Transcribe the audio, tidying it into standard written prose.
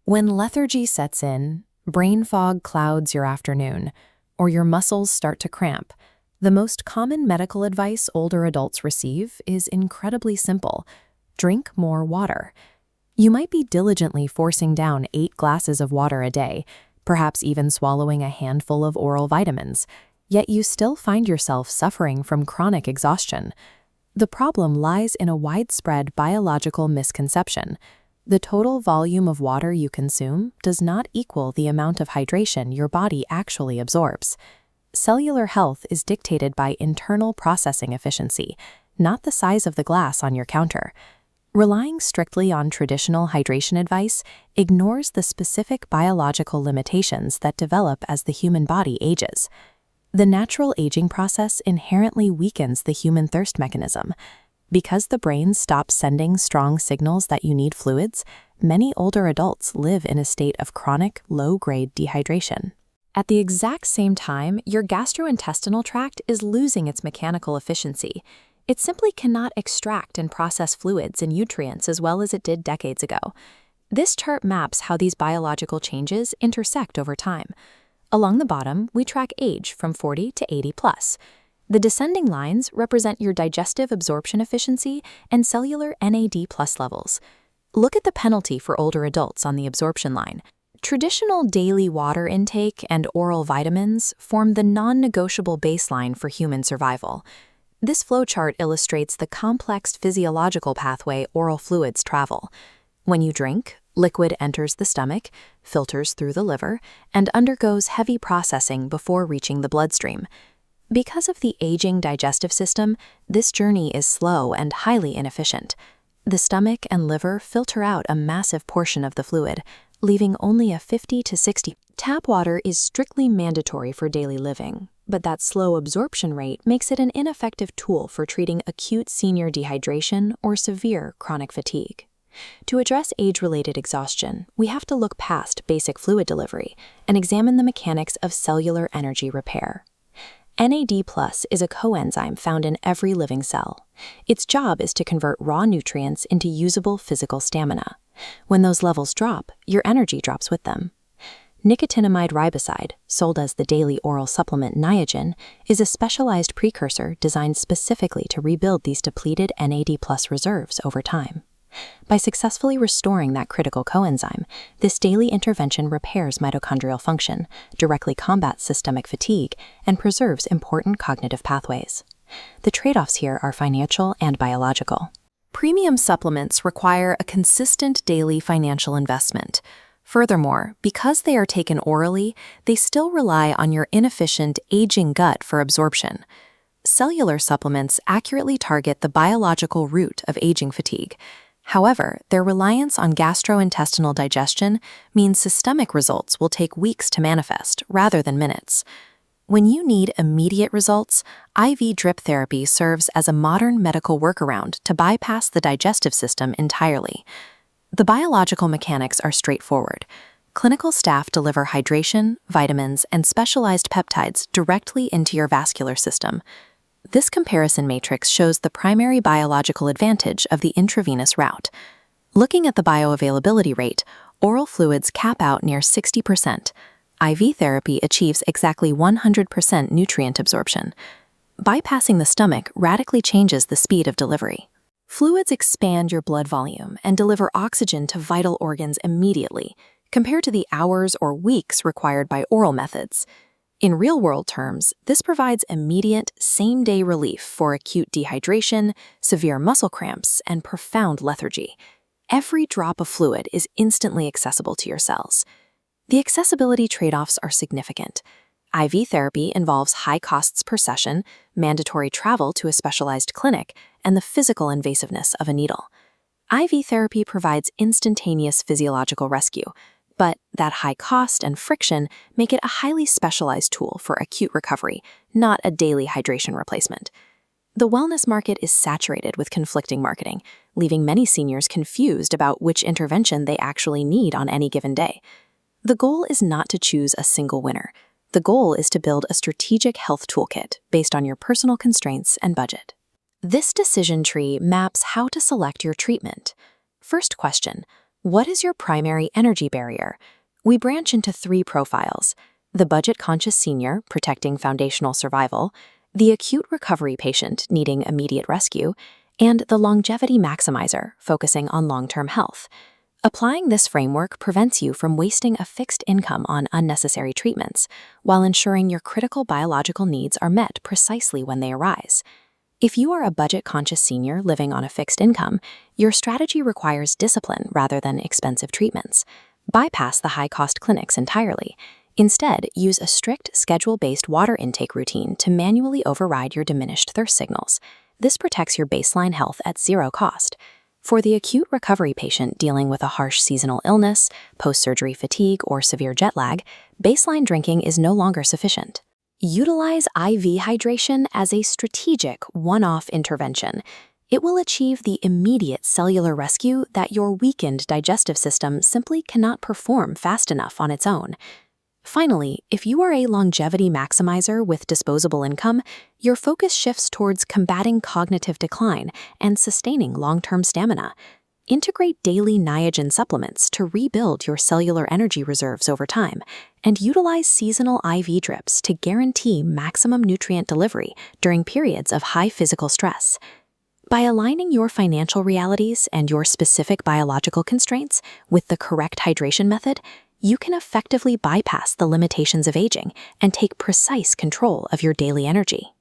When lethargy sets in, brain fog clouds your afternoon, or your muscles start to cramp, the most common medical advice older adults receive is incredibly simple: drink more water. You might be diligently forcing down 8 glasses of water a day, perhaps even swallowing a handful of oral vitamins, yet you still find yourself suffering from chronic exhaustion. The problem lies in a widespread biological misconception. The total volume of water you consume does not equal the amount of hydration your body actually absorbs. Cellular health is dictated by internal processing efficiency, not the size of the glass on your counter. Relying strictly on traditional hydration advice ignores the specific biological limitations that develop as the human body ages. The natural aging process inherently weakens the human thirst mechanism. Because the brain stops sending strong signals that you need fluids, many older adults live in a state of chronic, low-grade dehydration. At the exact same time, your gastrointestinal tract is losing its mechanical efficiency. It simply cannot extract and process fluids and nutrients as well as it did decades ago. This chart maps how these biological changes intersect over time. Along the bottom, we track age from 40 to 80 plus. The descending lines represent your digestive absorption efficiency and cellular NAD+ levels. Look at the penalty for older adults on the absorption line. Traditional daily water intake and oral vitamins form the non-negotiable baseline for human survival. This flowchart illustrates the complex physiological pathway oral fluids travel. When you drink, liquid enters the stomach, filters through the liver, and undergoes heavy processing before reaching the bloodstream. Because of the aging digestive system, this journey is slow and highly inefficient. The stomach and liver filter out a massive portion of the fluid, leaving only a 50 to 60. Tap water is strictly mandatory for daily living, but that slow absorption rate makes it an ineffective tool for treating acute senior dehydration or severe chronic fatigue. To address age-related exhaustion, we have to look past basic fluid delivery and examine the mechanics of cellular energy repair. NAD+ is a coenzyme found in every living cell. Its job is to convert raw nutrients into usable physical stamina. When those levels drop, your energy drops with them. Nicotinamide riboside, sold as the daily oral supplement Niagen, is a specialized precursor designed specifically to rebuild these depleted NAD+ reserves over time. By successfully restoring that critical coenzyme, this daily intervention repairs mitochondrial function, directly combats systemic fatigue, and preserves important cognitive pathways. The trade-offs here are financial and biological. Premium supplements require a consistent daily financial investment. Furthermore, because they are taken orally, they still rely on your inefficient, aging gut for absorption. Cellular supplements accurately target the biological root of aging fatigue. However, their reliance on gastrointestinal digestion means systemic results will take weeks to manifest rather than minutes. When you need immediate results, IV drip therapy serves as a modern medical workaround to bypass the digestive system entirely. The biological mechanics are straightforward. Clinical staff deliver hydration, vitamins, and specialized peptides directly into your vascular system. This comparison matrix shows the primary biological advantage of the intravenous route. Looking at the bioavailability rate, oral fluids cap out near 60%. IV therapy achieves exactly 100% nutrient absorption. Bypassing the stomach radically changes the speed of delivery. Fluids expand your blood volume and deliver oxygen to vital organs immediately, compared to the hours or weeks required by oral methods. In real-world terms, this provides immediate, same-day relief for acute dehydration, severe muscle cramps, and profound lethargy. Every drop of fluid is instantly accessible to your cells. The accessibility trade-offs are significant. IV therapy involves high costs per session, mandatory travel to a specialized clinic, and the physical invasiveness of a needle. IV therapy provides instantaneous physiological rescue, but that high cost and friction make it a highly specialized tool for acute recovery, not a daily hydration replacement. The wellness market is saturated with conflicting marketing, leaving many seniors confused about which intervention they actually need on any given day. The goal is not to choose a single winner. The goal is to build a strategic health toolkit based on your personal constraints and budget. This decision tree maps how to select your treatment. First question: What is your primary energy barrier? We branch into 3 profiles: the budget-conscious senior, protecting foundational survival, the acute recovery patient needing immediate rescue, and the longevity maximizer, focusing on long-term health. Applying this framework prevents you from wasting a fixed income on unnecessary treatments, while ensuring your critical biological needs are met precisely when they arise. If you are a budget-conscious senior living on a fixed income, your strategy requires discipline rather than expensive treatments. Bypass the high-cost clinics entirely. Instead, use a strict, schedule-based water intake routine to manually override your diminished thirst signals. This protects your baseline health at zero cost. For the acute recovery patient dealing with a harsh seasonal illness, post-surgery fatigue, or severe jet lag, baseline drinking is no longer sufficient. Utilize IV hydration as a strategic, one-off intervention. It will achieve the immediate cellular rescue that your weakened digestive system simply cannot perform fast enough on its own. Finally, if you are a longevity maximizer with disposable income, your focus shifts towards combating cognitive decline and sustaining long-term stamina. Integrate daily Niagen supplements to rebuild your cellular energy reserves over time, and utilize seasonal IV drips to guarantee maximum nutrient delivery during periods of high physical stress. By aligning your financial realities and your specific biological constraints with the correct hydration method, you can effectively bypass the limitations of aging and take precise control of your daily energy.